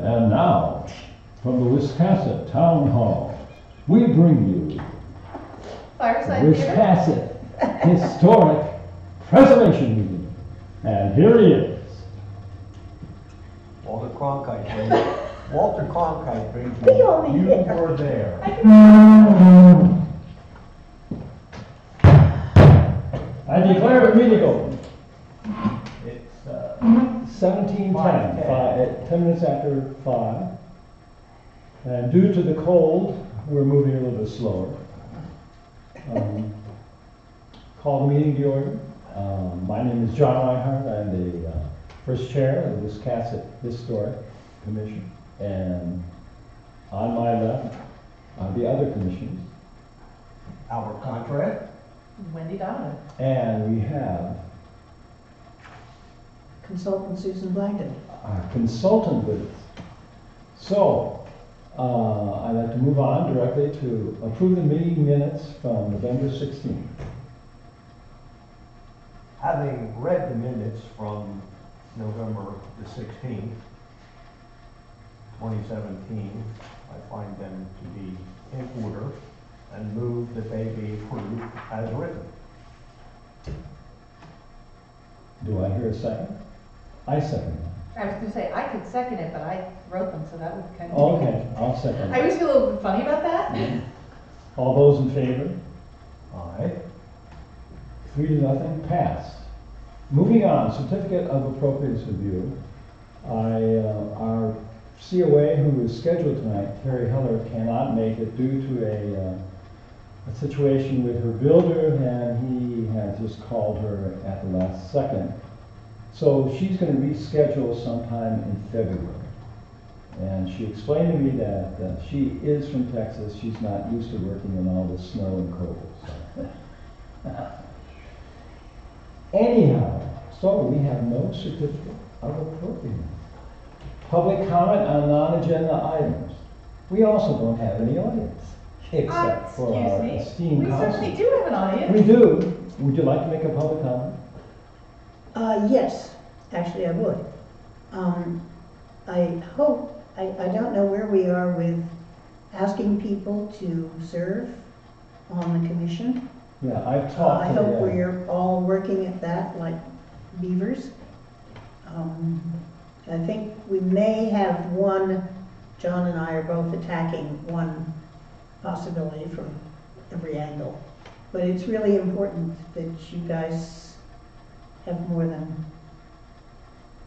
And now, from the Wiscasset Town Hall, we bring you Fireside Theater. Wiscasset Historic Preservation Meeting. And here he is. Walter Cronkite brings me. You were there. I declare the meeting open. It's 17:10, 10 minutes after 5. And due to the cold, we're moving a little bit slower. Call the meeting to order. My name is John Reinhardt. I'm the first chair of the Wiscasset Historic Commission. And on my left are the other commissioners. Albert Contract. Wendy Donovan. And we have Consultant Susan Blankton. our consultant with us. So, I'd like to move on directly to approve the meeting minutes from November 16th. Having read the minutes from November the 16th, 2017, I find them to be in order and move that they be approved as written. Do I hear a second? I second I was going to say, I could second it, but I wrote them, so that would kind that. of. Okay, I'll second I it. always feel a little bit funny about that. All those in favor? Aye. 3-0, passed. Moving on, certificate of appropriateness review. Our COA, who is scheduled tonight, Terry Heller, cannot make it due to a situation with her builder, and he has just called her at the last second. So she's going to reschedule sometime in February. And she explained to me that she is from Texas. She's not used to working in all the snow and cold. So. Anyhow, so we have no certificate of appropriateness. Public comment on non-agenda items. We also don't have any audience, except for our esteemed We council. certainly do have an audience. We do. Would you like to make a public comment? Yes, actually I would. I hope, I don't know where we are with asking people to serve on the commission. Yeah, I've talked I to hope them. we're all working at that like beavers. I think we may have one, John and I are both attacking one possibility from every angle. But it's really important that you guys have more than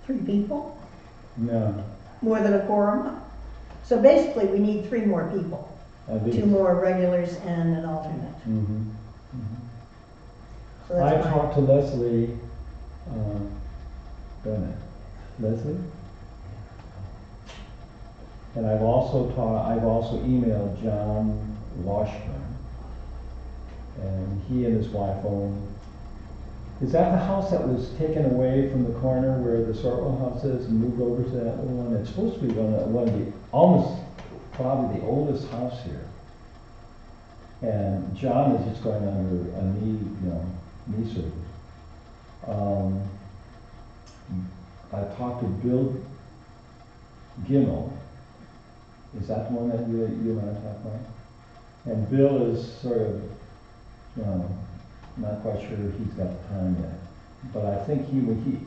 3 people, No. more than a quorum. So basically, we need 3 more people, I think 2 more regulars and an alternate. Mm-hmm. So I that's fine. talked to Leslie Bennett. Leslie? And I've also emailed John Washburn. And he and his wife own. Is that the house that was taken away from the corner where the Sortwell house is and moved over to that one? It's supposed to be one of the, almost probably the oldest house here. And John is just going under a knee surgery. I talked to Bill Gimmel. Is that the one that you and I talked about? And Bill is sort of, not quite sure he's got the time yet. But I think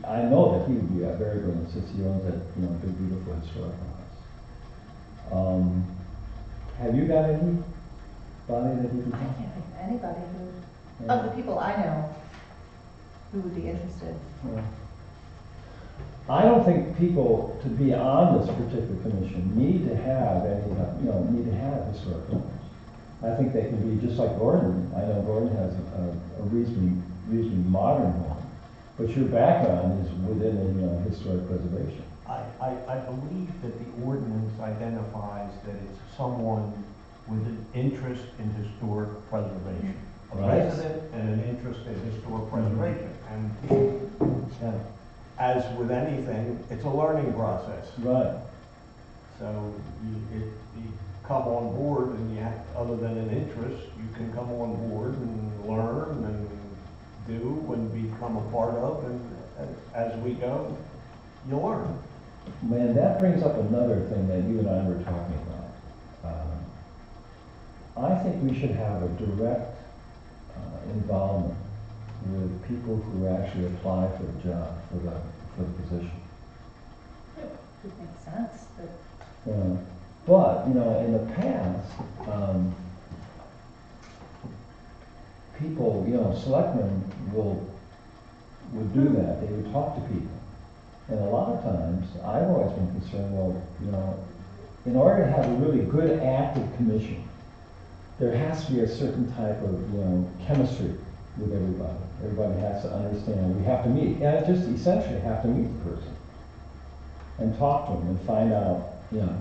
I know that he would be a very good one since he owns that, big, beautiful historical house. Have you got anybody that you can I talk can't think of anybody who, Yeah. of the people I know, who would be interested. Yeah. I don't think people, to be on this particular commission, need to have historical homes. I think they can be just like Gordon. I know Gordon has a reasonably modern home, but your background is within historic preservation. I believe that the ordinance identifies that it's someone with an interest in historic preservation. A Right. resident and an interest in historic preservation. And Yeah. as with anything, it's a learning process. Right. So you come on board and you have, other than an interest, you can come on board and learn and do and become a part of, and as we go, you learn. Man, that brings up another thing that you and I were talking about. I think we should have a direct involvement with people who actually apply for the job, for the position. It makes sense, but But, you know, in the past, people, you know, selectmen would do that. They would talk to people. And a lot of times, I've always been concerned, well, you know, in order to have a really good active commission, there has to be a certain type of, you know, chemistry with everybody. Everybody has to understand, we have to meet, and just essentially have to meet the person and talk to them and find out, you know.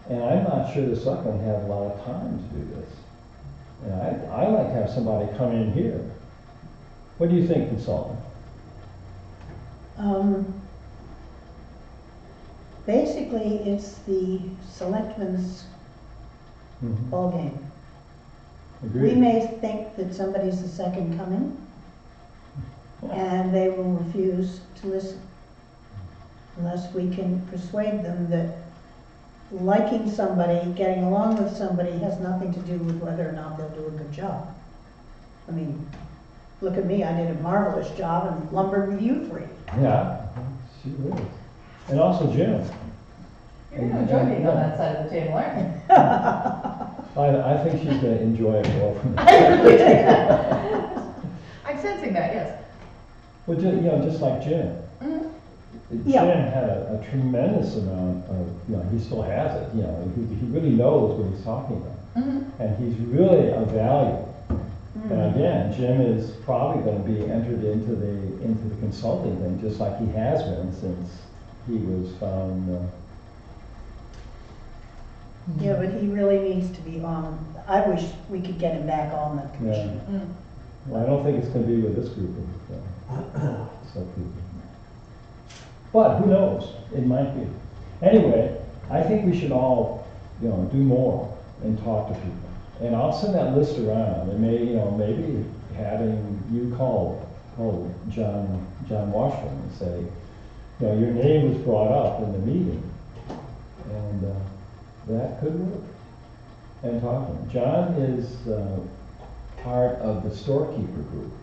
And I'm not sure the selectmen have a lot of time to do this. And I like to have somebody come in here. What do you think, consultant? Basically, it's the selectmen's ballgame. We Agreed? may think that somebody's the second coming, and they will refuse to listen unless we can persuade them that liking somebody, getting along with somebody has nothing to do with whether or not they'll do a good job. I mean, look at me, I did a marvelous job and lumbered with you three. Yeah, she is. And also Jim. you're gonna enjoy being on that side of the table, aren't you? I think she's gonna enjoy it more from the I really think that. I'm sensing that, yes. Well, you know, just like Jim. Mhm. Yeah. Jim had a tremendous amount of, you know, he still has it, you know, he really knows what he's talking about. Mhm. And he's really of value. Mm. And again, Jim is probably gonna be entered into the consulting thing, just like he has been since he was found, Yeah, but he really needs to be on, I wish we could get him back on the commission. Mm. well, I don't think it's gonna be with this group of, people. But who knows, it might be. Anyway, I think we should all, you know, do more and talk to people. And I'll send that list around, and maybe, you know, maybe having you call John Washburn and say, you know, your name was brought up in the meeting, and that could work. And talk to him. John is part of the storekeeper group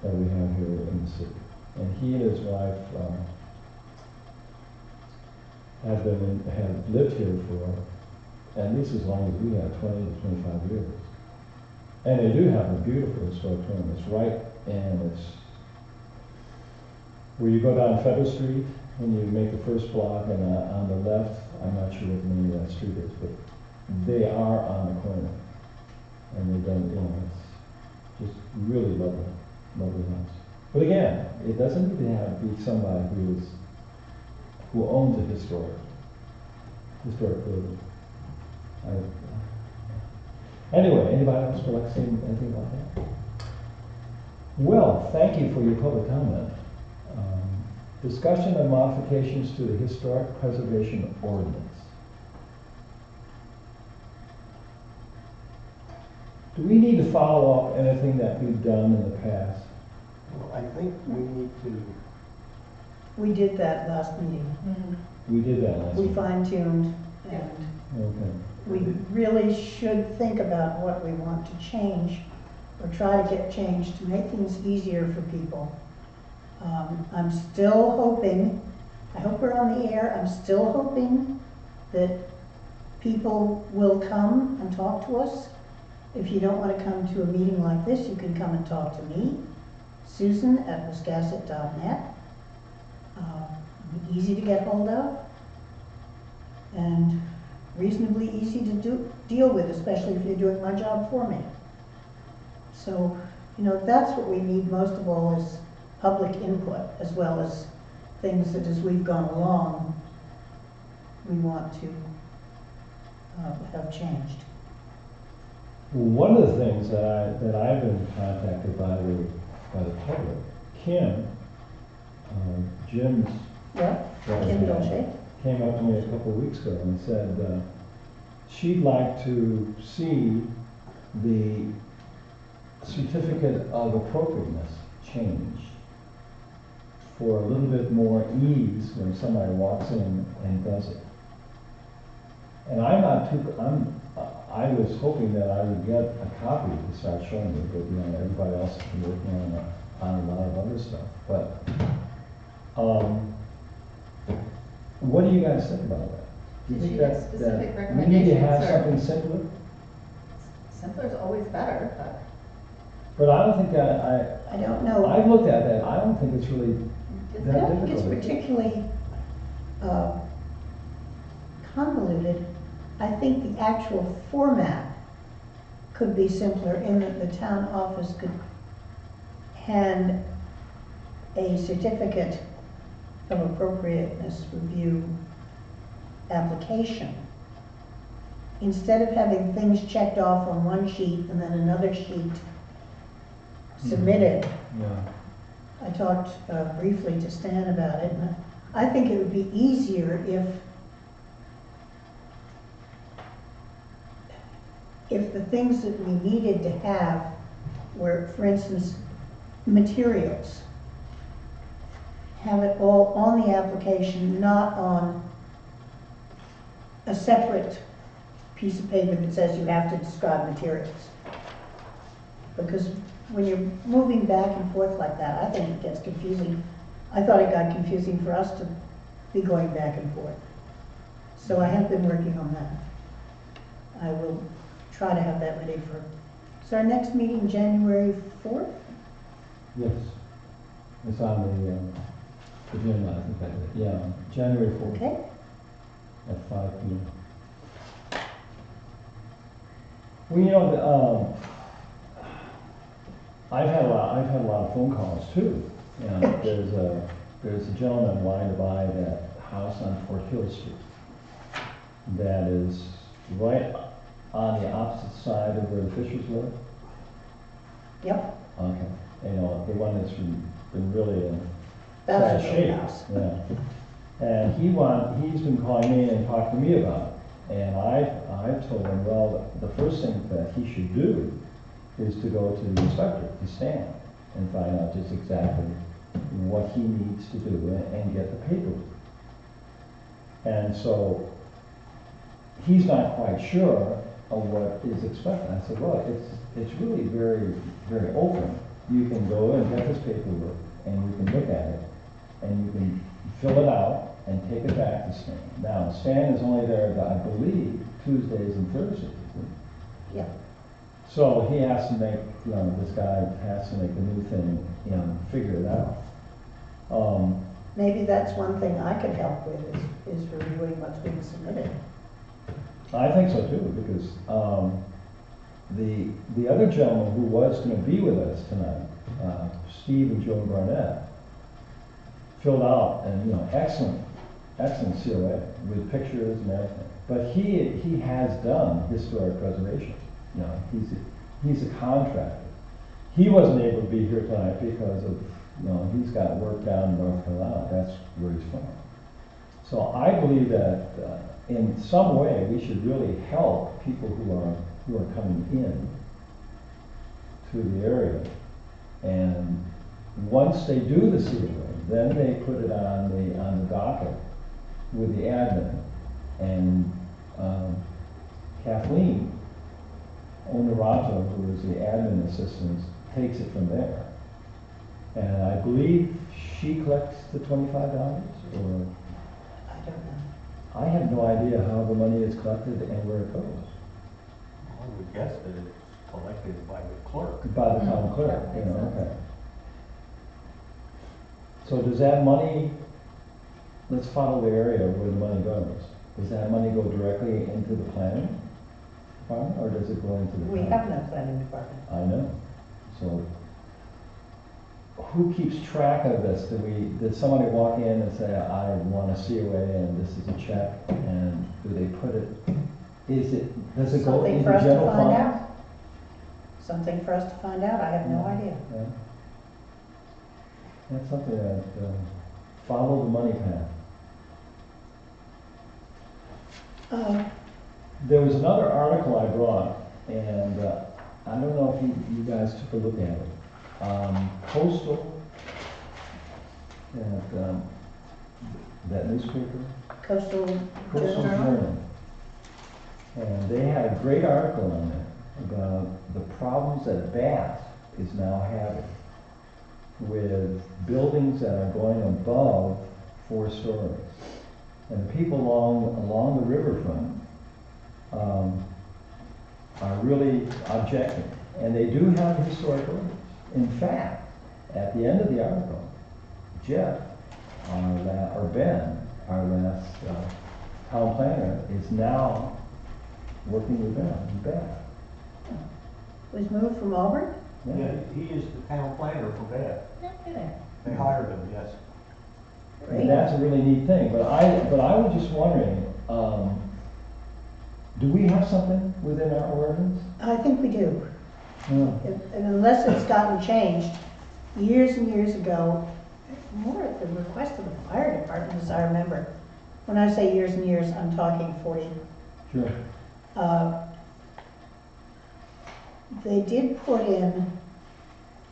that we have here in the city, and he and his wife have lived here for at least as long as we have, 20 to 25 years. And they do have a beautiful historic home. It's right, and it's where you go down Federal Street, and you make the first block, and on the left, I'm not sure what the name of that street is, but they are on the corner. And they've done, you know, it's just really lovely, lovely house. But again, it doesn't need to be somebody who owns a historic building. Anyway, anybody else would like to say anything about that? Well, thank you for your public comment. Discussion of modifications to the historic preservation ordinance. Do we need to follow up anything that we've done in the past? Well, I think we need to, We did that last meeting. Mhm. We did that last We week. fine-tuned, and Okay. we really should think about what we want to change, or try to get changed to make things easier for people. I'm still hoping, I hope we're on the air, I'm still hoping that people will come and talk to us. If you don't want to come to a meeting like this, you can come and talk to me, Susan at Wiscasset.net. Easy to get hold of, and reasonably easy to deal with, especially if you're doing my job for me. So, you know, that's what we need most of all, is public input, as well as things that as we've gone along, we want to have changed. One of the things that I've been contacted by the public, Kim, Jim's Yeah, Kim Dolce. came up to me a couple of weeks ago and said she'd like to see the certificate of appropriateness changed for a little bit more ease when somebody walks in and does it. And I'm not too, I was hoping that I would get a copy to start showing you, but you know, everybody else has been working on a lot of other stuff. But, what do you guys think about that? Do Did think you that- have specific that we need to have recommendations, or- something simpler? Simpler is always better, but But I don't think that, I don't know. I've looked at that, I don't think it's really is I that it? don't think it's difficult. particularly convoluted. I think the actual format could be simpler in that the town office could hand a certificate of appropriateness review application. Instead of having things checked off on one sheet and then another sheet submitted. Yeah. I talked briefly to Stan about it, and I think it would be easier if the things that we needed to have were, for instance, materials. Have it all on the application, not on a separate piece of paper that says you have to describe materials. Because when you're moving back and forth like that, I think it gets confusing. I thought it got confusing for us to be going back and forth. So I have been working on that. I will try to have that ready for, so our next meeting, January 4th? Yes. It's on the agenda, I think, yeah, January 4th Okay, at 5 p.m. Well, you know, I've had a lot of phone calls too. And there's a gentleman wanting to buy that house on Fort Hill Street that is right on the opposite side of where the Fishers live. yep, Okay, you know, the one that's been really in that's bad a shape. good house. Yeah. And he's been calling me and talking to me about it. And I've told him, well, the first thing that he should do is to go to the inspector, to Stan, and find out just exactly what he needs to do and get the paperwork. And so he's not quite sure of what is expected. I said, well, it's really very, very open. You can go and get this paperwork, and you can look at it, and you can fill it out and take it back to Stan. Now, Stan is only there, I believe, Tuesdays and Thursdays. Yeah, So he has to make, you know, this guy has to make a new thing, you know, figure it out. maybe that's one thing I could help with, is reviewing what's being submitted. I think so too, because the other gentleman who was going to be with us tonight, Steve and Joan Barnett, filled out and, you know, excellent COA with pictures and everything. But he has done historic preservation. You know, he's a contractor. He wasn't able to be here tonight because of, you know, he's got work down in North Carolina. That's where he's from. So I believe that in some way we should really help people who are coming in to the area. And once they do the COA, then they put it on the docket with the admin. And Kathleen Onarato, who is the admin assistant, takes it from there. And I believe she collects the $25, or I don't know. I have no idea how the money is collected and where it goes. I would guess that it's collected by the clerk. By the town clerk, that you makes know, sense. okay. So does that money, let's follow the area where the money goes. Does that money go directly into the planning department, or does it go into the? We town? have no planning department. I know. So who keeps track of this? Did somebody walk in and say, I want a COA and this is a check, and do they put it, does it go Something into for us to general find fund? out. Something for us to find out, I have no idea. Yeah. That's something that, follow the money path. There was another article I brought, and I don't know if you guys took a look at it. Coastal at, that newspaper, Coastal Coastal Journal. Journal. And they had a great article on it about the problems that Bath is now having with buildings that are going above 4 stories. And the people along the riverfront are really objecting. And they do have historical evidence. In fact, at the end of the article, Jeff, or Ben, our last town planner, is now working with them in Bath. Was moved from Auburn? Yeah, he is the town planner for Bath. No kidding. They hired him, yes. And that's a really neat thing, but I was just wondering, do we have something within our ordinance? I think we do. No. And unless it's gotten changed, years and years ago, more at the request of the fire department, as I remember. When I say years and years, I'm talking 40. Sure. They did put in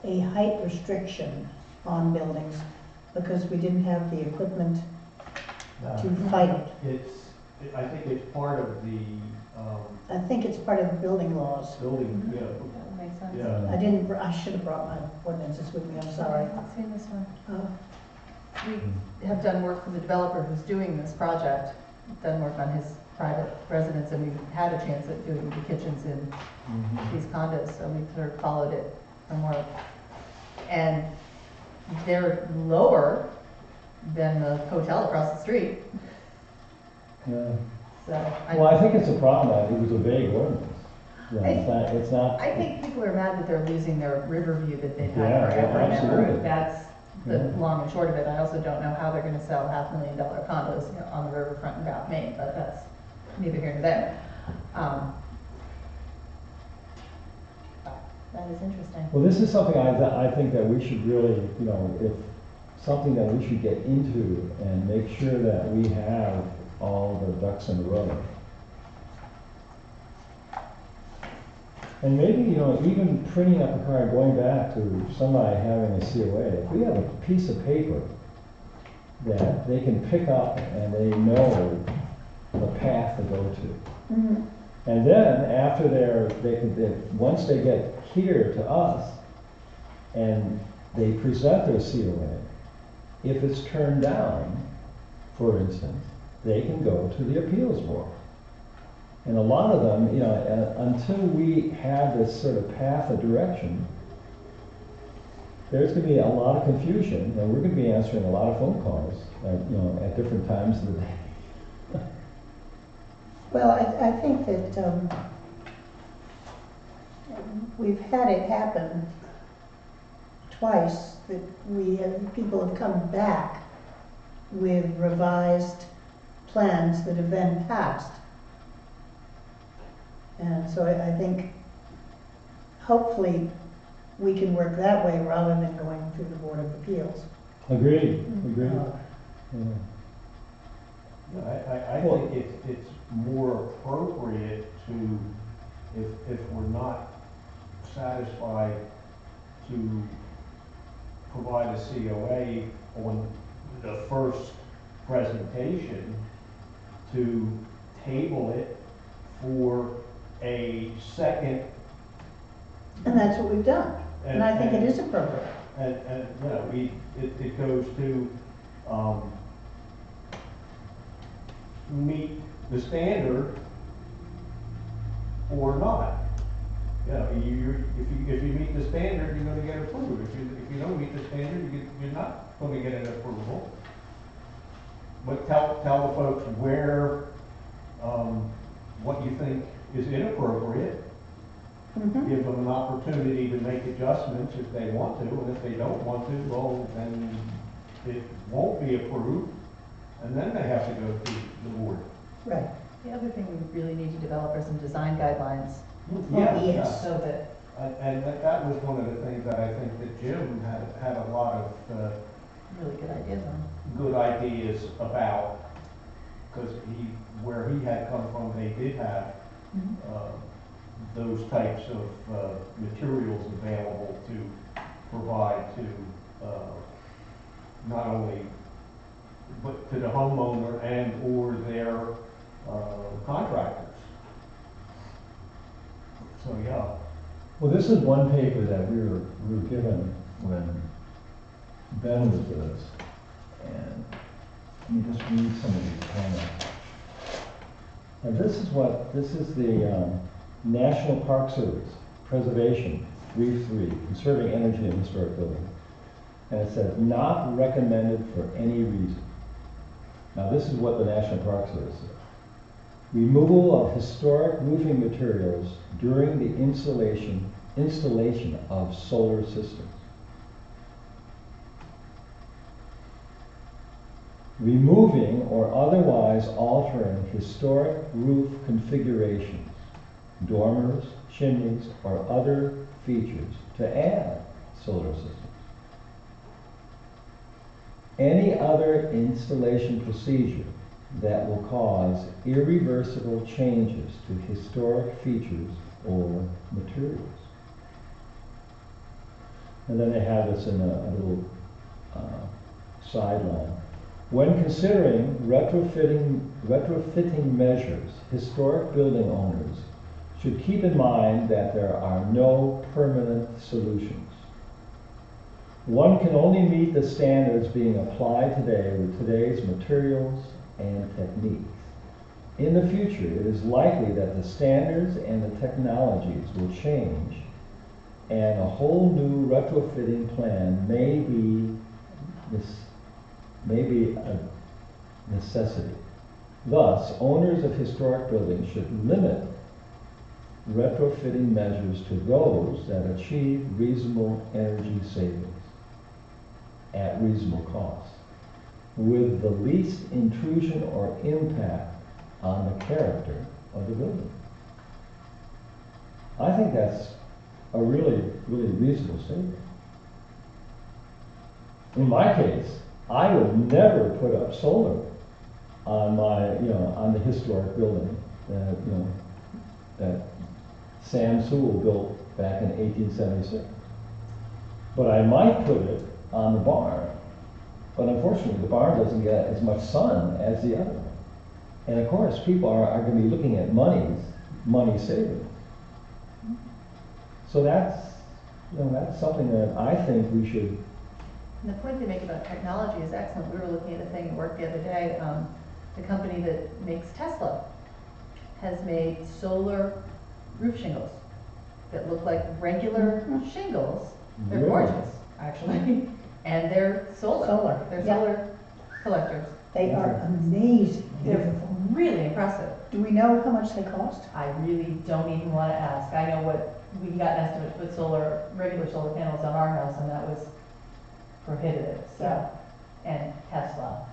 a height restriction on buildings because we didn't have the equipment to fight it. I think it's part of the, I think it's part of the building laws. building, yeah. That would make sense. Yeah. I should have brought my ordinances with me, I'm sorry. Let's see this one. Uh, We have done work for the developer who's doing this project, done work on his private residence, and we've had a chance at doing the kitchens in these condos, so we sort of followed it from work. And they're lower than the hotel across the street, Yeah. so. Well, I think it's a problem, that it was a vague ordinance. You know, it's not. I think people are mad that they're losing their river view that they've Yeah, had forever and absolutely. ever. That's the Yeah. long and short of it. I also don't know how they're gonna sell $500,000 condos, you know, on the riverfront in Bath, Maine, but that's neither here nor there. That is interesting. Well, this is something I think that we should really, you know, if, something that we should get into and make sure that we have all the ducks in a row. And maybe, you know, even printing up a card, going back to somebody having a COA, if we have a piece of paper that they can pick up and they know the path to go to. mhm. And then after once they get here to us and they present their COA, if it's turned down, for instance, they can go to the appeals board. And a lot of them, you know, until we have this sort of path of direction, there's gonna be a lot of confusion, and we're gonna be answering a lot of phone calls at different times of the day. Well, I think that we've had it happen twice, that people have come back with revised plans that have been passed. And so I think hopefully we can work that way rather than going through the Board of Appeals. Agreed, agreed. Uh, Yeah. I Well- think it's more appropriate to, if we're not satisfied to provide a COA on the first presentation, to table it for a second. And that's what we've done. And I think it is appropriate. And, you know, it goes to, meet the standard or not. You know, if you meet the standard, you're gonna get approved. If you don't meet the standard, you're not gonna get an approval. But tell the folks where, what you think is inappropriate. Mhm. Give them an opportunity to make adjustments if they want to, and if they don't want to, well, then it won't be approved, and then they have to go to the board. Right. The other thing we really need to develop are some design guidelines, Yeah, yes. so that, And that was one of the things that I think that Jim had a lot of really good ideas on. good ideas about, because where he had come from, they did have those types of materials available to provide to not only, but to the homeowner and or their contractors. So, yeah. Well, this is one paper that we were given when Ben was with us. And let me just read some of these comments. And this is the National Park Service, Preservation, Brief 3, Conserving Energy in Historic Buildings. And it says, not recommended for any reason. Now this is what the National Park Service says. Removal of historic roofing materials during the installation of solar systems. Removing or otherwise altering historic roof configurations, dormers, chimneys, or other features to add solar systems. Any other installation procedure that will cause irreversible changes to historic features or materials. And then they have this in a little sideline. When considering retrofitting measures, historic building owners should keep in mind that there are no permanent solutions. One can only meet the standards being applied today with today's materials and techniques. In the future, it is likely that the standards and the technologies will change, and a whole new retrofitting plan may be a necessity. Thus, owners of historic buildings should limit retrofitting measures to those that achieve reasonable energy savings at reasonable cost, with the least intrusion or impact on the character of the building. I think that's a really, really reasonable statement. In my case, I would never put up solar on on the historic building that Sam Sewell built back in 1876. But I might put it on the barn. But unfortunately, the barn doesn't get as much sun as the other one. And of course, people are going to be looking at money savings. So that's something that I think we should. And the point they make about technology is excellent. We were looking at a thing at work the other day. The company that makes Tesla has made solar roof shingles that look like regular shingles. They're Really? gorgeous, actually. And they're solar. They're yeah. solar collectors. They are amazing, They're beautiful. really impressive. Do we know how much they cost? I really don't even want to ask. I know what, we got an estimate to put regular solar panels on our house, and that was prohibitive, so. Yeah. And Tesla.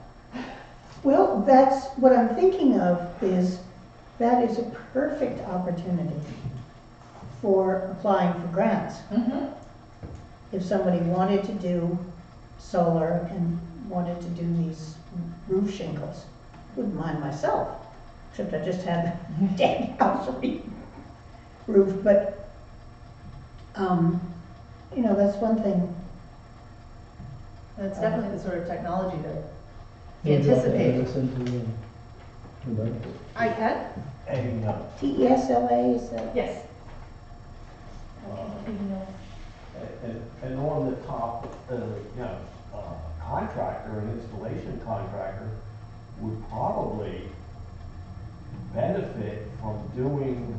Well, that's what I'm thinking of, that is a perfect opportunity for applying for grants. Mm-hmm. If somebody wanted to do solar and wanted to do these roof shingles, wouldn't mind myself, except I just had a dead house roof, but, that's one thing. That's definitely the sort of technology that Would you like to add anticipate. this into the minutes? I can? And, TESLA is that? Yes. and on the top, contractor, an installation contractor would probably benefit from doing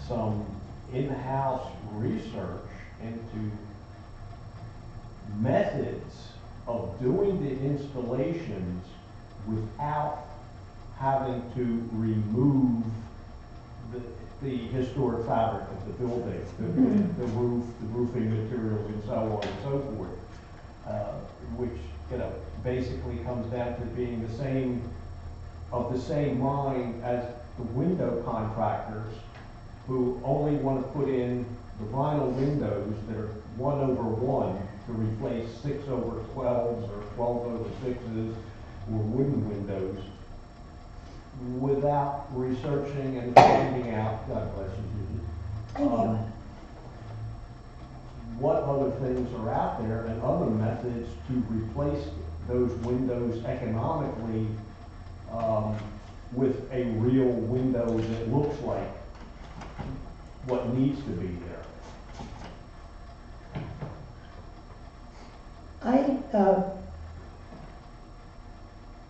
some in-house research into methods of doing the installations without having to remove the historic fabric of the building, the roof, the roofing materials, and so on and so forth, which basically comes down to being the same mind as the window contractors who only want to put in the vinyl windows that are 1/1 to replace 6/12s or 12/6s or wooden windows, without researching and finding out, God bless you, Thank you. what other things are out there and other methods to replace those windows economically, with a real window that looks like what needs to be there.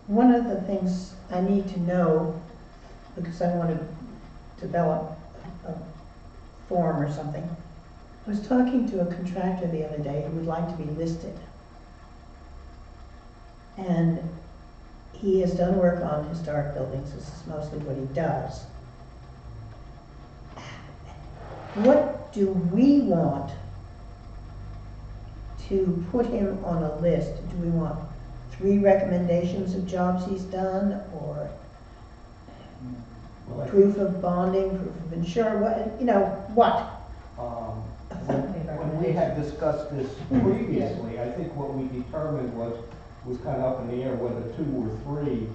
One of the things I need to know, because I want to develop a form or something, I was talking to a contractor the other day who would like to be listed. And he has done work on historic buildings, this is mostly what he does. What do we want to put him on a list? Do we want 3 recommendations of jobs he's done, or Well, proof of bonding, proof of insurance, what, you know, what? When we had discussed this previously, I think what we determined was kind of up in the air whether 2 or 3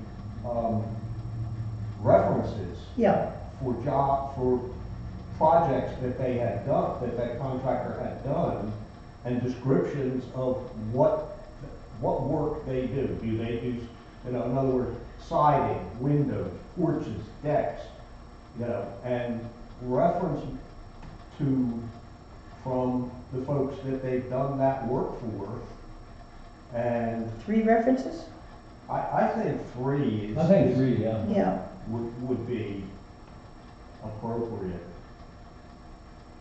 references Yeah, for projects that they had done, that contractor had done, and descriptions of what work they do. Do they use, in other words, siding, windows, porches, decks, and reference from the folks that they've done that work for. And 3 references? I think 3 is. I think 3, yeah. Yeah, would be appropriate.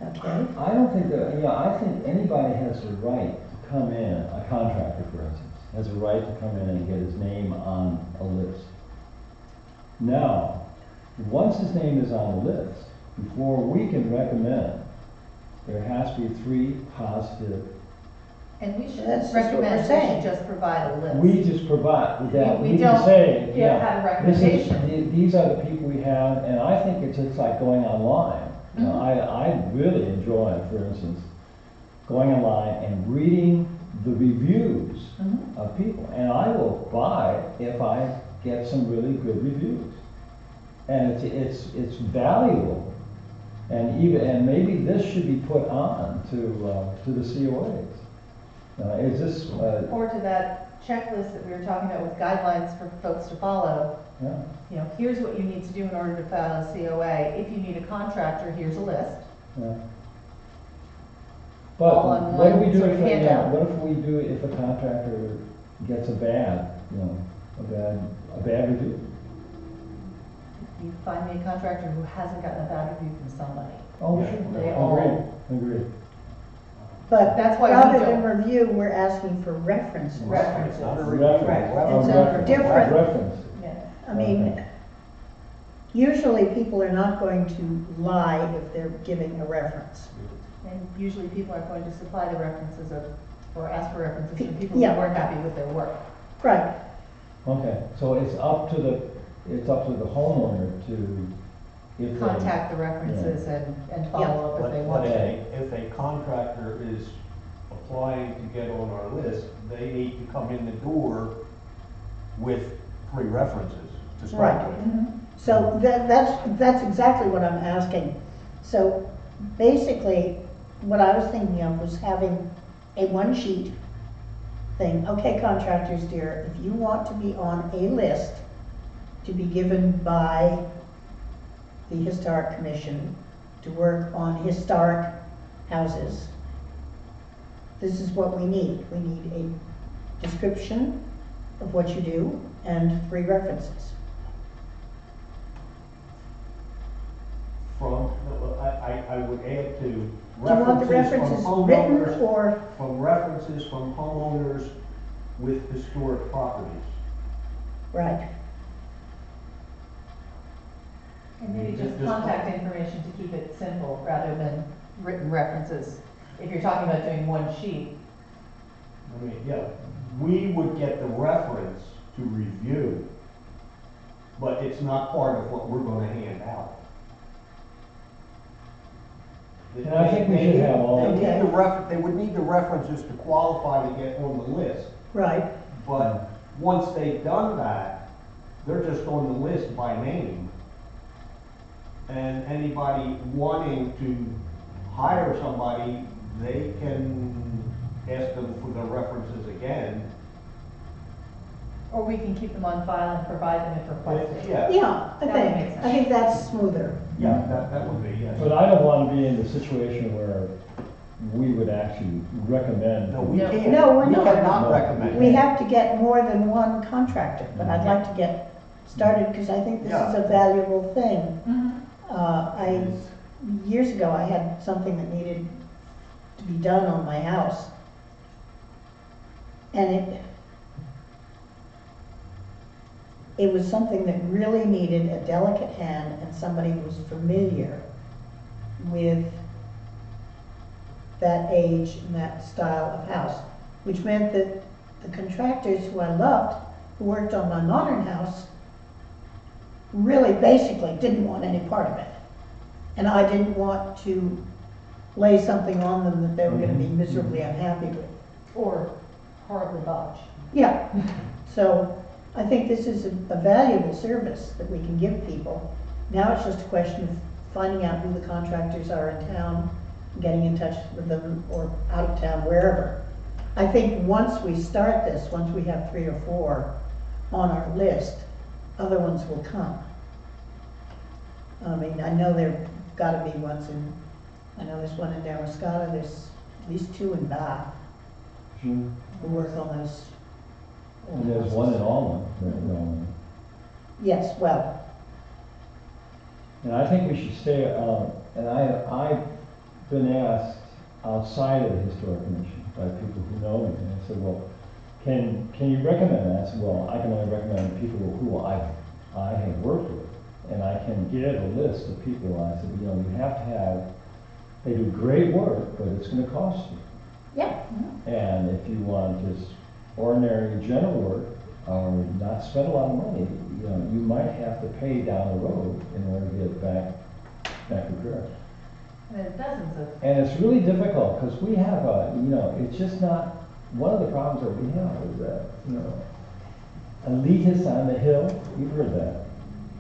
okay. I don't think that, I think anybody has the right to come in, a contractor, for instance, has a right to come in and get his name on a list. Now, once his name is on the list, before we can recommend, there has to be 3 positive. And we should That's just what we're recommend, we saying. should just provide a list. We just provide that, We we don't can say, have a yeah, this is, recommendation. these are the people we have, and I think it's just like going online. I really enjoy, for instance, going online and reading the reviews Mhm. of people, and I will buy if I get some really good reviews. And it's valuable, and maybe this should be put on to the COAs. Is this, Or to that checklist that we were talking about with guidelines for folks to follow. yeah, Here's what you need to do in order to file a COA. If you need a contractor, here's a list. yeah. All on But what do one we do sort if, of handout. what if we do if a contractor gets a bad review? You find me a contractor who hasn't gotten a bad review from somebody. Oh, Yeah, sure. they all- Agreed. But That's why we rather than don't- review, we're asking for references. References. Not a Reference. review, Right. reference. It's a different- Reference. Yeah. I mean, usually people are not going to lie if they're giving a reference. And usually people aren't going to supply the references or ask for references from people who Yeah. weren't happy with their work. Right, Okay, so it's up to the homeowner to, if they. Contact the references and follow up if they But want to. if a contractor is applying to get on our list, they need to come in the door with 3 references to start right. with. So that's exactly what I'm asking. So basically, what I was thinking of was having a 1-sheet thing. Okay, contractors, dear, if you want to be on a list to be given by the Historic Commission to work on historic houses, this is what we need. We need a description of what you do and 3 references. I would add to Do you want the references from references written homeowners, or, from references from homeowners with historic properties. right, And maybe just Just- contact information to keep it simple rather than written references. If you're talking about doing 1 sheet, I mean, yeah, we would get the reference to review, but it's not part of what we're gonna hand out. And I think we should have all. They would need the references to qualify to get on the list, right, but once they've done that, they're just on the list by name. And anybody wanting to hire somebody they can ask them for the references again. Or we can keep them on file and provide them if requested. Yeah, Yeah, That would make sense. I think that's smoother. yeah, that would be, yes. But I don't want to be in the situation where we would actually recommend. No, we No. can't. No, we're We not. cannot recommend. We have to get more than one contractor, but I'd like to get started because I think this is a valuable thing. Years ago, I had something that needed to be done on my house. And it was something that really needed a delicate hand and somebody who was familiar with that age and that style of house, which meant that the contractors who I loved, who worked on my modern house, really basically didn't want any part of it. And I didn't want to lay something on them that they were gonna be miserably unhappy with. Or horribly botched. Yeah, so I think this is a valuable service that we can give people. Now it's just a question of finding out who the contractors are in town, getting in touch with them, or out of town, wherever. I think once we start this, once we have 3 or 4 on our list, other ones will come. I mean, I know there've gotta be ones I know there's one in Damascata, there's at least 2 in Bath Hmm. who work on those. old And there's houses. one in Alma. Yes, well, And I think we should stay, and I've been asked outside of the Historic Commission by people who know me, and I said, well, can you recommend that? I said, well, I can only recommend people who I have worked with, and I can give a list of people. I said, you have to have, they do great work, but it's gonna cost you. yeah. And if you want just ordinary general work, or not spend a lot of money, you might have to pay down the road in order to get it back repaired. And there's dozens of, And it's really difficult, because we have it's just not, one of the problems that we have is that, elitists on the hill, you've heard that,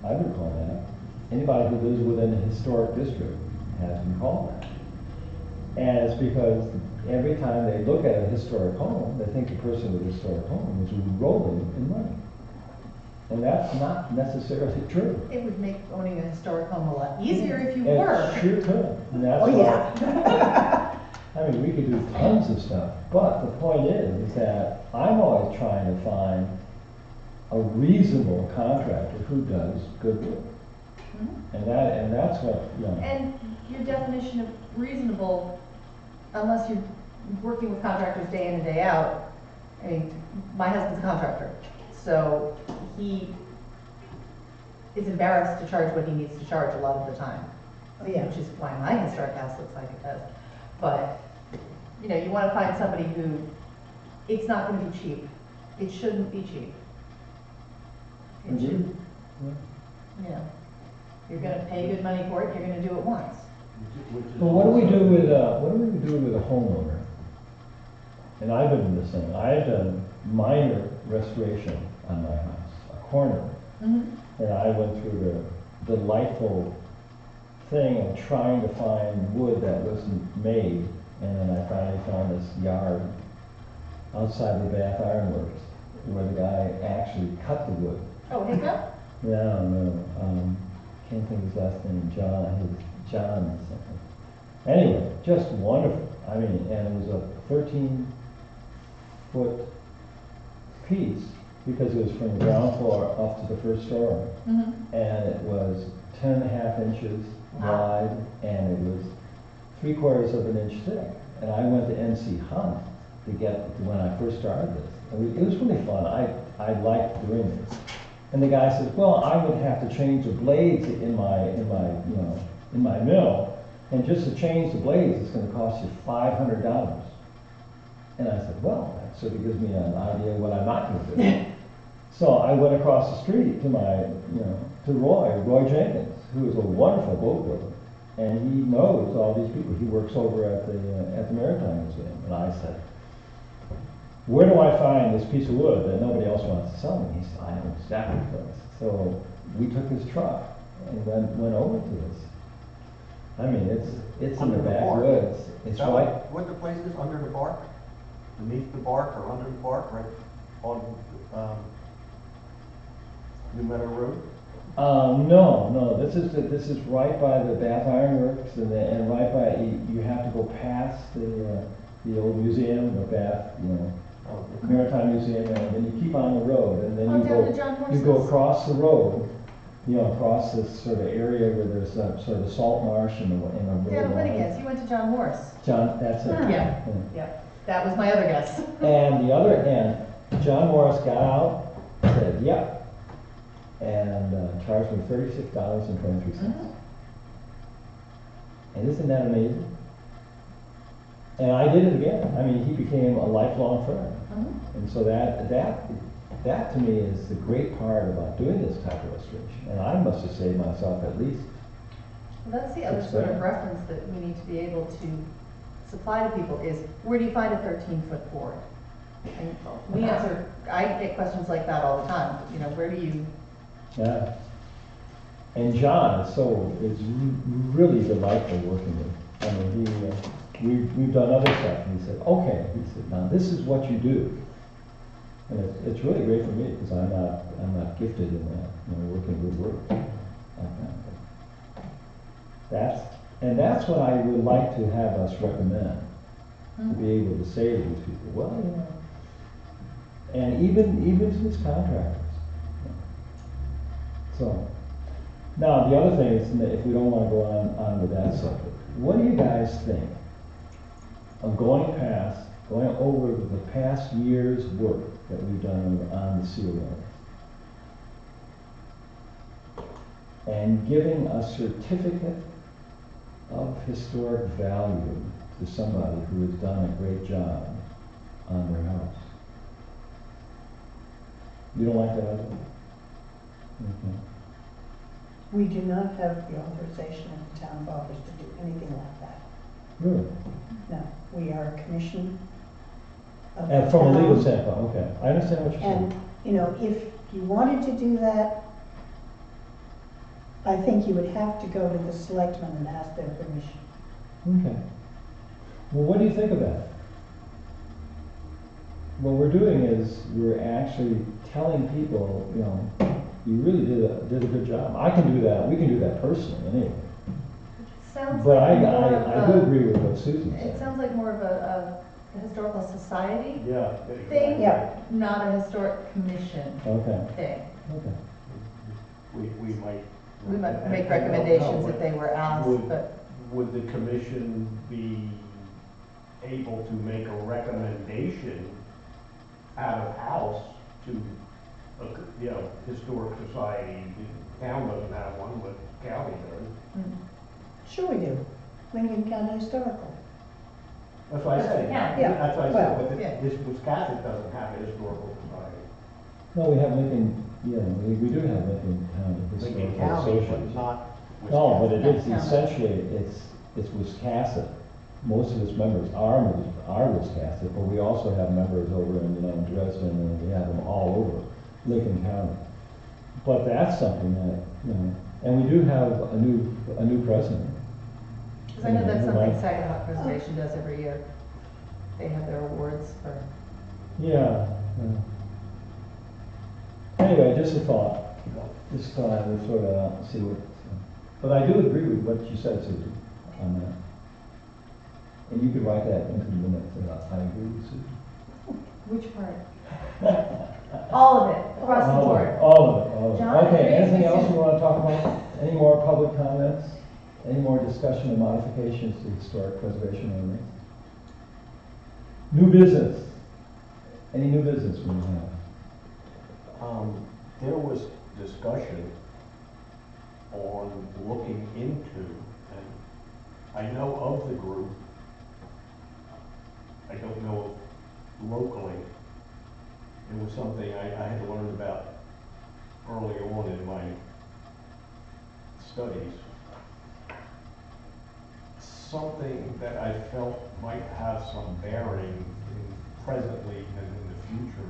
I would call that. Anybody who lives within a historic district has been called that. And it's because every time they look at a historic home, they think the person with a historic home is rolling in money. And that's not necessarily true. it would make owning a historic home a lot easier if you And were. it sure could. And that's Oh, why- yeah. I mean, we could do tons of stuff, but the point is that I'm always trying to find a reasonable contractor who does good work. Mhm. And that's what, And your definition of reasonable, unless you're working with contractors day in and day out, I mean, my husband's a contractor, so he is embarrassed to charge what he needs to charge a lot of the time. Oh, yeah. Which is why my historic house looks like it does. But, you wanna find somebody who, it's not gonna be cheap. It shouldn't be cheap. It should, Agreed. Yeah. you're gonna pay good money for it, you're gonna do it once. Which is Well, what do we also- do with a homeowner? And I've been in this thing, I've done minor restoration on my house, a corner. And I went through the delightful thing of trying to find wood that wasn't made, and then I finally found this yard outside the Bath Iron Works, where the guy actually cut the wood. Oh, hiccup? No, can't think of his last name, John, he was John something. Anyway, just wonderful, I mean, and it was a 13-foot piece, because it was from the ground floor up to the first story. Mm-hmm. And it was 10.5 inches Wow. wide, and it was 3/4 of an inch thick. And I went to NC Hunt to get, when I first started this. It was really fun, I liked doing this. And the guy says, well, I would have to change the blades in my mill, and just to change the blades, it's gonna cost you $500. And I said, well, that sort of gives me an idea of what I'm not gonna do. So I went across the street to to Roy Jenkins, who is a wonderful boat builder. And he knows all these people. He works over at the Maritime Museum. And I said, where do I find this piece of wood that nobody else wants to sell me? He said, I know exactly the place. So we took his truck and went over to this. I mean, it's in Under the the bark. backwoods. It's Is that right, what the place is, under the bark? Beneath the bark or under the bark, right on, New Meadow Road? no, this is right by the Bath Iron Works and right by, you have to go past the old museum, the Bath, Oh, Maritime Museum, and then you keep on the road, and then Oh, you down to John you go Morse's. across the road, across this sort of area where there's a sort of salt marsh and a road. Yeah, line. Winnigan's, you went to John Morse. John, that's it. Yeah. Yep, that was my other guess. And the other end, John Morris got out, said, yep, and charged me $36.23. Mhm. And isn't that amazing? And I did it again. I mean, he became a lifelong friend. Mhm. And so that to me is the great part about doing this type of restoration. And I must have saved myself at least. Well, that's the other That's sort of fair. reference that we need to be able to supply to people is, where do you find a 13-foot board? And we answer, I get questions like that all the time, where do you, Yeah. And John is really delightful working with. I mean, we've done other stuff, and he said, okay, he said, now this is what you do. And it's really great for me, because I'm not gifted in that, working with work like that. That's what I would like to have us recommend, to be able to say to these people, well, and even to these contractors. So, now, the other thing is, if we don't want to go on with that subject, what do you guys think of going over the past year's work that we've done on the COA? And giving a certificate of historic value to somebody who has done a great job on their house? You don't like that idea? Okay. We do not have the authorization of the town of office to do anything like that. Really? No, we are a commission of the And from a legal town. standpoint, okay, I understand what you're saying. And, if you wanted to do that, I think you would have to go to the selectmen and ask their permission. Okay. Well, what do you think of that? What we're doing is, we're actually telling people, you really did a good job. I can do that, we can do that personally, anyway. sounds But like more of I do agree with what Susan It said. sounds like more of a historical society Yeah. thing, Yeah. not a historic commission Okay, thing. okay. We might. We might I make don't recommendations know, if they were asked, would- but Would the commission be able to make a recommendation out of house to, historic society? The town doesn't have one, but county does. Sure we do. Lincoln County Historical. That's what I That's said. the county. Yeah, That's what I well, said, but yeah. this Wiscasset doesn't have a historical society. No, we have Lincoln, we do have Lincoln County Lincoln Historical County, but Association. not Wiscasset. No, but it is Not county. essentially, it's Wiscasset. Most of its members are Wiscasset, but we also have members over in, Dresden, and we have them all over Lincoln County. But that's something that, and we do have a new president. because I know that's Who something might- Saginaw Preservation does every year. They have their awards for, Yeah. Anyway, just a thought. Just thought I would throw that out and see what, but I do agree with what you said, Susan, on that. And you could write that into the minutes, and I agree with Susan. which part? All of it, across the board. All of it. John, Okay, agrees anything with else you. you want to talk about? Any more public comments? Any more discussion of modifications to historic preservation ordinance? New business? Any new business we have? There was discussion on looking into, and I know of the group, I don't know locally. It was something I had learned about early on in my studies. Something that I felt might have some bearing presently and in the future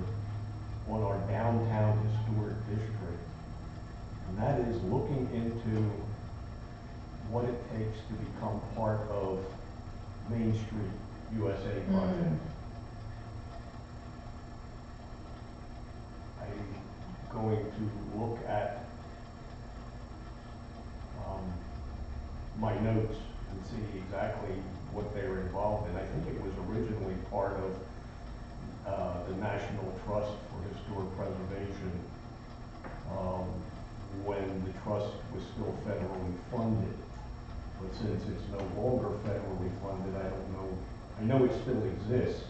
on our downtown historic district. And that is looking into what it takes to become part of Main Street USA project. I'm going to look at my notes and see exactly what they were involved in. I think it was originally part of the National Trust for Historic Preservation when the trust was still federally funded. But since it's no longer federally funded, I don't know. I know it still exists.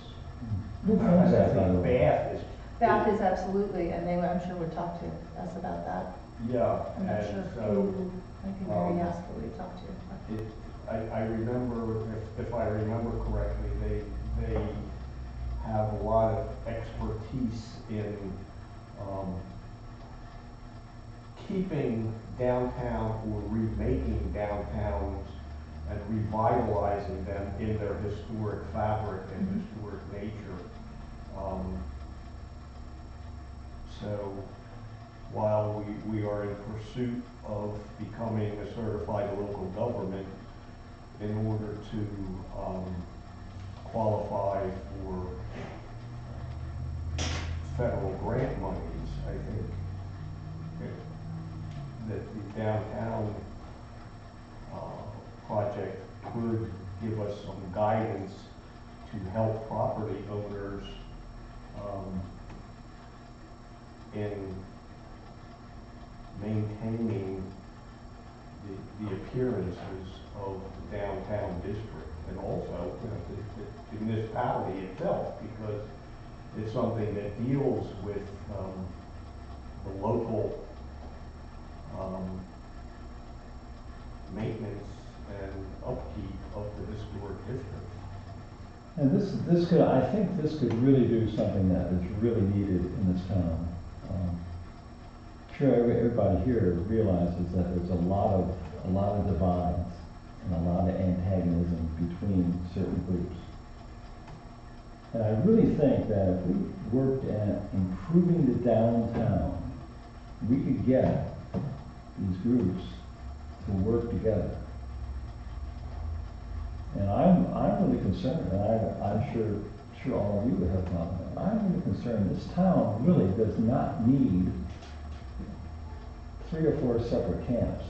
Who I funds that, by the think way? Bath is. Bath is absolutely, and they, I'm sure would talk to us about that. Yeah, I'm not and sure so. who, I think Mary asked who we talked to. I remember, if I remember correctly, they have a lot of expertise in keeping downtown or remaking downtowns and revitalizing them in their historic fabric and historic nature. So while we are in pursuit of becoming a certified local government, in order to qualify for federal grant monies, I think that the downtown project could give us some guidance to help property owners in maintaining the appearances of the downtown district, and also, you know, the municipality itself, because it's something that deals with the local maintenance and upkeep of the historic district. And this could, I think this could really do something that is really needed in this town. Sure, everybody here realizes that there's a lot of divides and a lot of antagonism between certain groups. And I really think that if we worked at improving the downtown, we could get these groups to work together. And I'm really concerned, and I'm sure all of you would have a problem with that. I'm really concerned this town really does not need 3 or 4 separate camps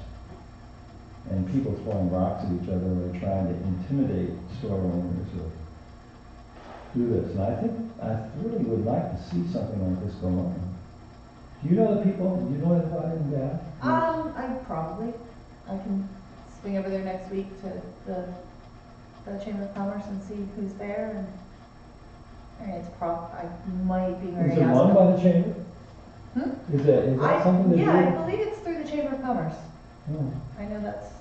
and people throwing rocks at each other or trying to intimidate store owners or do this. And I really would like to see something like this go on. Do you know the people? Do you know anybody in Bath? I can swing over there next week to the Chamber of Commerce and see who's there, and it's I might be very Is it run by the chamber? Hmm? Is that something that you? Yeah, I believe it's through the Chamber of Commerce. Oh. I know that's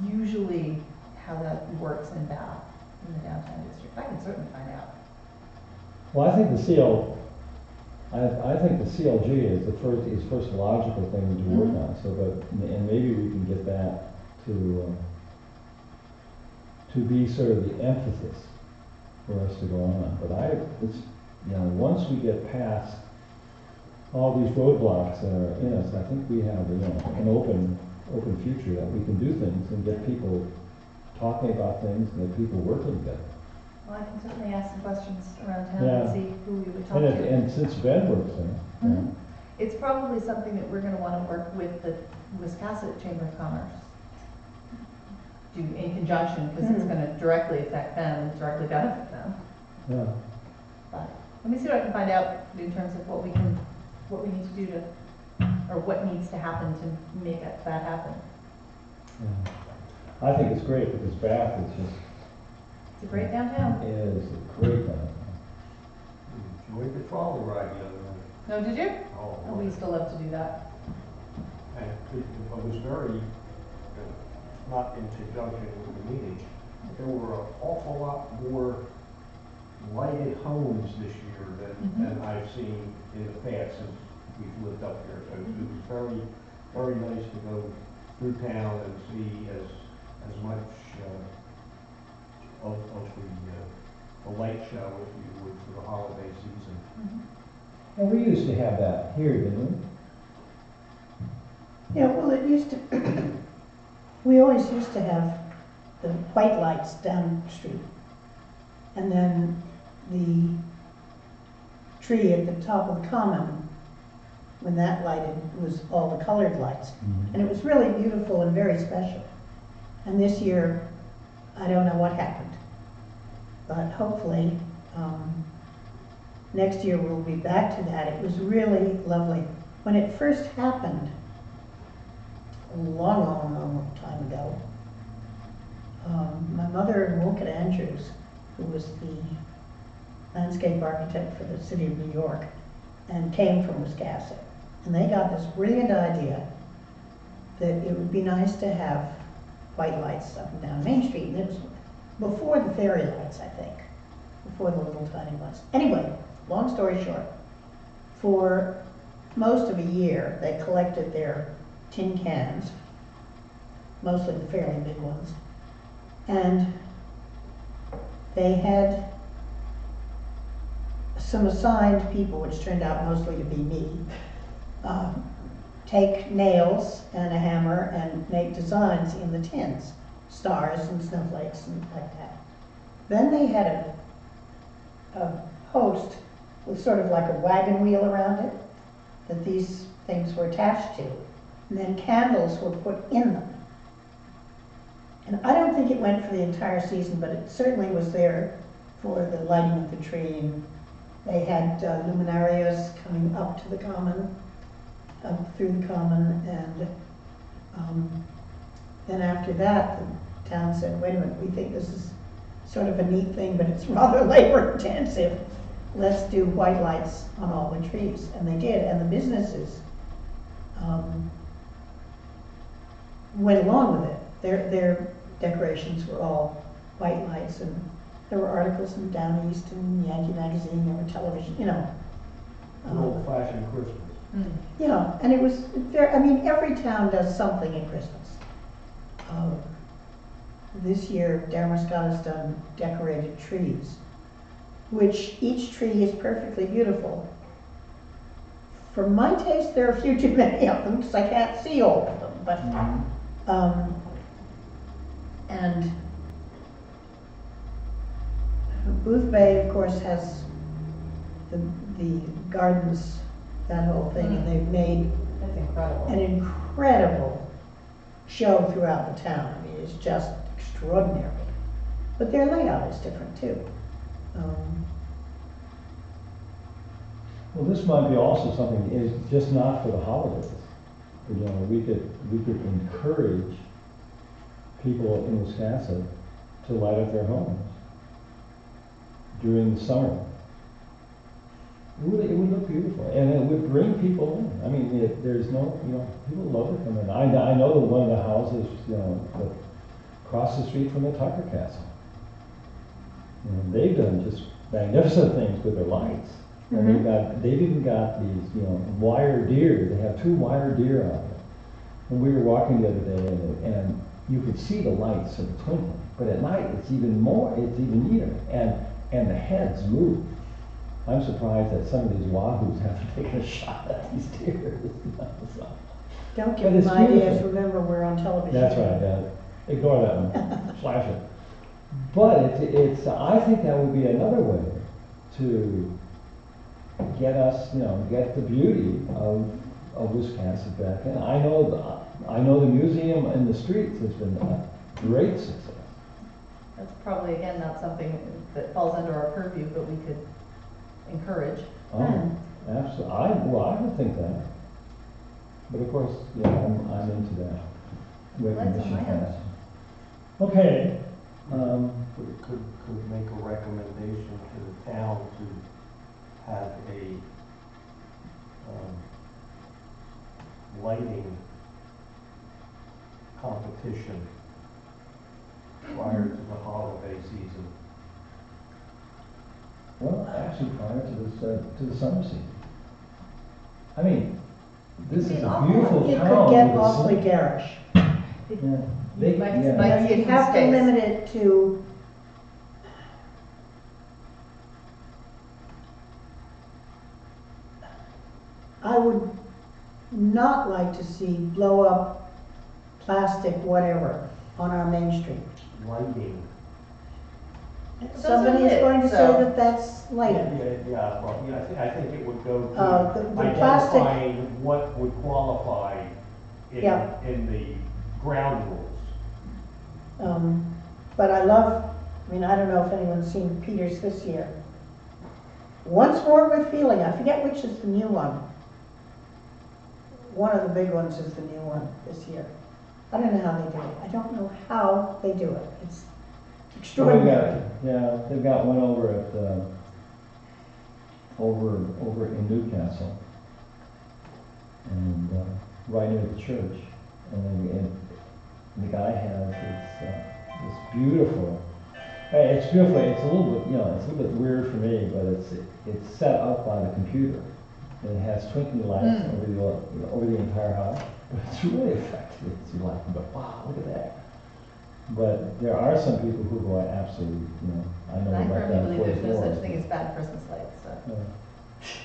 usually how that works in Bath, in the downtown district. I can certainly find out. Well, I think I think the CLG is first logical thing to work on. So, and maybe we can get that to be sort of the emphasis for us to go on. But once we get past all these roadblocks that are in us, I think we have, an open future that we can do things and get people talking about things and get people working together. Well, I can certainly ask some questions around town Yeah. and see who we would talk to. And since Ben works there. Mhm. It's probably something that we're gonna wanna work with the Wiscasset Chamber of Commerce do in conjunction, because it's gonna directly affect them and directly benefit them. Yeah. But let me see what I can find out in terms of what we need to do or what needs to happen to make that happen. Yeah. I think it's great because Bath It's a great downtown. is a great town. Enjoyed the trolley ride the other night. No, did you? Oh, Oh, we used to love to do that. and it was very, not in conjunction with the meeting, but there were an awful lot more lighted homes this year than I've seen in the past since we've lived up here. So it was very, very nice to go through town and see as much of the light show, if you would, for the holiday season. And we used to have that here, didn't we? Yeah, well, it used to, We always used to have the white lights down the street. And then the tree at the top of the common, when that lighted, was all the colored lights. And it was really beautiful and very special. And this year, I don't know what happened. But hopefully, next year we'll be back to that. It was really lovely. When it first happened, a long time ago, my mother and Wilkett Andrews, who was the landscape architect for the city of New York, and came from Wiscasset. And they got this brilliant idea that it would be nice to have white lights up and down Main Street. And it was before the fairy lights, I think, before the little tiny ones. Anyway, long story short, for most of a year, they collected their tin cans, mostly the fairly big ones, and they had some assigned people, which turned out mostly to be me, take nails and a hammer and make designs in the tins, stars and snowflakes and like that. Then they had a post with sort of like a wagon wheel around it that these things were attached to, and then candles were put in them. And I don't think it went for the entire season, but it certainly was there for the lighting of the tree. And they had luminarias coming up to the common, up through the common, and then after that, the town said, wait a minute, we think this is sort of a neat thing, but it's rather labor intensive. Let's do white lights on all the trees. And they did, and the businesses went along with it. Their decorations were all white lights, and there were articles in Down East and Yankee Magazine, there were television, you know. An old-fashioned Christmas. You know, and it was very, I mean, every town does something at Christmas. This year, Damascus has done decorated trees, which each tree is perfectly beautiful. For my taste, there are a few too many of them because I can't see all of them, but and Booth Bay, of course, has the gardens, that whole thing, and they've made That's incredible. an incredible show throughout the town. I mean, it's just extraordinary. But their layout is different too. Well, this might be also something, is just not for the holidays. You know, we could encourage people in Wiscasset to light up their homes during the summer. It would look beautiful, and it would bring people in. I mean, there's no, you know, people love to come in. I know that one of the houses, you know, across the street from the Tucker Castle. You know, they've done just magnificent things with their lights. And they've even got these, you know, wire deer. They have 2 wire deer out there. And we were walking the other day, and you could see the lights sort of twinkling. But at night, it's even neater. And the heads move. I'm surprised that some of these wahoos haven't taken a shot at these deer. Don't But give it's them ideas, beautiful. remember we're on television. That's right, yeah. Ignore that one. Flash it. But I think that would be another way to get us, you know, get the beauty of Wiscasset back in. I know the museum in the streets has been a great success. That's probably, again, not something that falls under our purview, but we could encourage. Oh, absolutely. I would think that. But of course, yeah, I'm into that. That's on my end. Okay. Could make a recommendation to the town to have a lighting competition prior to the holiday season. Well, actually, prior to the summer season. I mean, this is a beautiful It town. could get with a awfully sun. garish. Yeah. They, Might- yeah. might- You know, you'd have to Space. limit it to I would not like to see blow up plastic, whatever, on our main street. Lighting. Those Somebody are is lit, going to say so- that that's lighting. Yeah, well, yeah, I think it would go The to plastic, identifying what would qualify Yeah. in the ground rules. but I love, I mean, I don't know if anyone's seen Peter's this year. Once More with Feeling, I forget which is the new one. One of the big ones is the new one this year. I don't know how they do it. I don't know how they do it. It's So they've got- extraordinary. Yeah, they've got one over at, over in Newcastle. And, right near the church. And the guy has this beautiful, it's beautiful, it's a little bit, it's a little bit weird for me, but it's set up by the computer. And it has twinkling lights over the entire house, but it's really effective. It's like, wow, look at that. But there are some people who go absolutely, I know I about firmly that believe there's no floors. such thing as bad Christmas lights, so.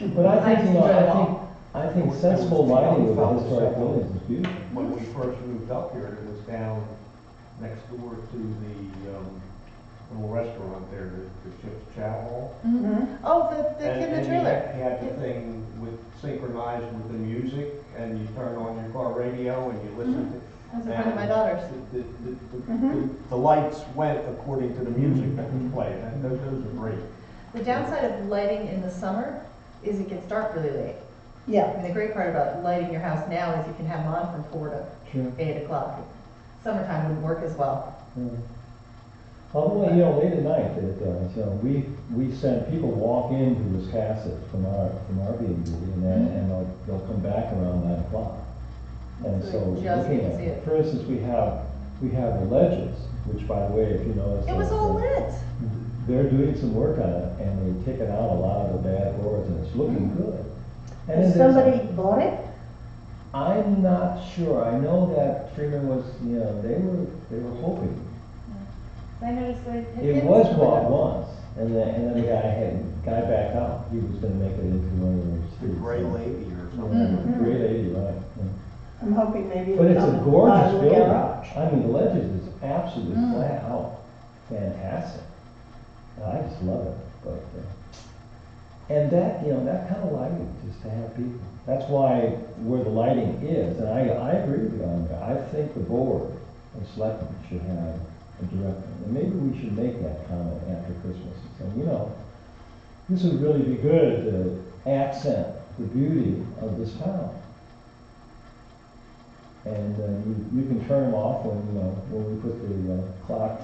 Yeah. But I I think, just enjoy it all. I think sensible lighting with the historic buildings is beautiful. When we first moved up here, it was down next door to the, little restaurant there, the Ship's Chow Hall. Mhm. Oh, the kid in the And trailer. he had the thing with synchronized with the music, and you turn on your car radio and you listen to. That was a friend of my daughter's. The lights went according to the music that was playing, and those are great. The downside of lighting in the summer is it gets dark really late. I Yeah, mean, the great part about lighting your house now is you can have them on from 4 to Sure. 8 o'clock. Summertime wouldn't work as well. Yeah. Although, late at night, we send, people walk into Wiscasset from our B&B, and they'll come back around 9 o'clock. And So so, they just looking can at, see it. for instance, we have the ledges, which, by the way, if you notice. It was all lit. They're doing some work on it, and they've taken out a lot of the bad boards, and it's looking good. And has then there's- somebody bought it? I'm not sure, I know that Freeman was, they were hoping. I noticed they. It was bought once, and then the guy backed out. He was gonna make it into one of those The streets. Gray Lady or Yeah, something. Gray Lady, right. yeah. I'm hoping maybe. But it's it'll a come gorgeous by the building. garage. I mean, the Ledges is absolutely flat out, fantastic. And I just love it, but, and that, that kind of lighting, just to have people. That's why where the lighting is, and I agree with you on that. I think the board of selectmen should have a director. And maybe we should make that comment after Christmas and say, this would really be good to accent the beauty of this town. And you can turn them off when we put the clocks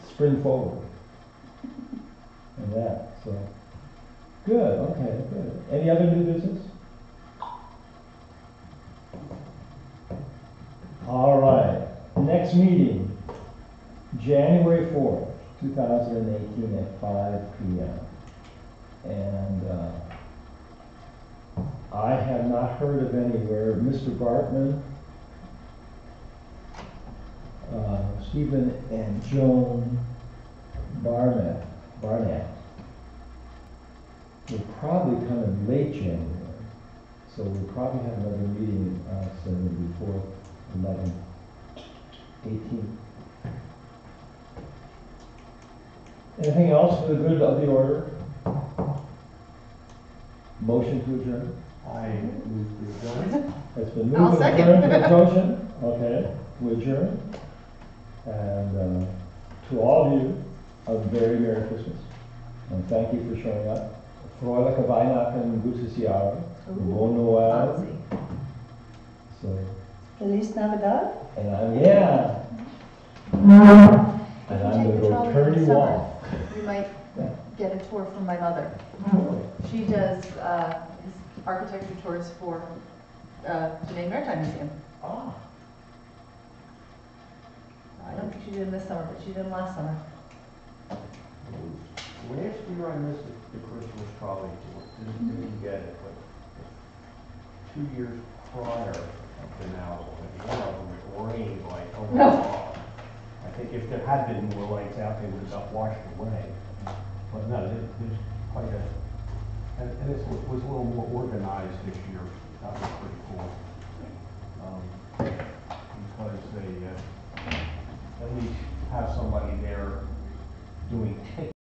spring forward. And that, so. Good, okay, good. Any other new business? All right, next meeting, January 4th, 2018 at 5 p.m. And I have not heard of anywhere, Mr. Bartman, Stephen and Joan Barnett will probably come in late January. So we'll probably have another meeting, before 11/18. Anything else for the good of the order? Motion to adjourn? I moved to adjourn. It's been I'll moved and second. adjourned to motion. Okay, to adjourn. And to all of you, a very Merry Christmas. And thank you for showing up. Fröhliche Weihnachten, gutes Jahr, Bon Noel. Fancy. So, Feliz Navidad? and I'm going to go turn you off. We might get a tour from my mother. She does architecture tours for the Maine Maritime Museum. Ah. I don't think she did them this summer, but she did them last summer. Last year I missed the Christmas trolley tour, didn't get it, but 2 years prior to now, one of them rained like, oh my No. God. I think if there had been more lights out, they would have got washed away. But no, there's quite a, and it was a little more organized this year. That was pretty cool.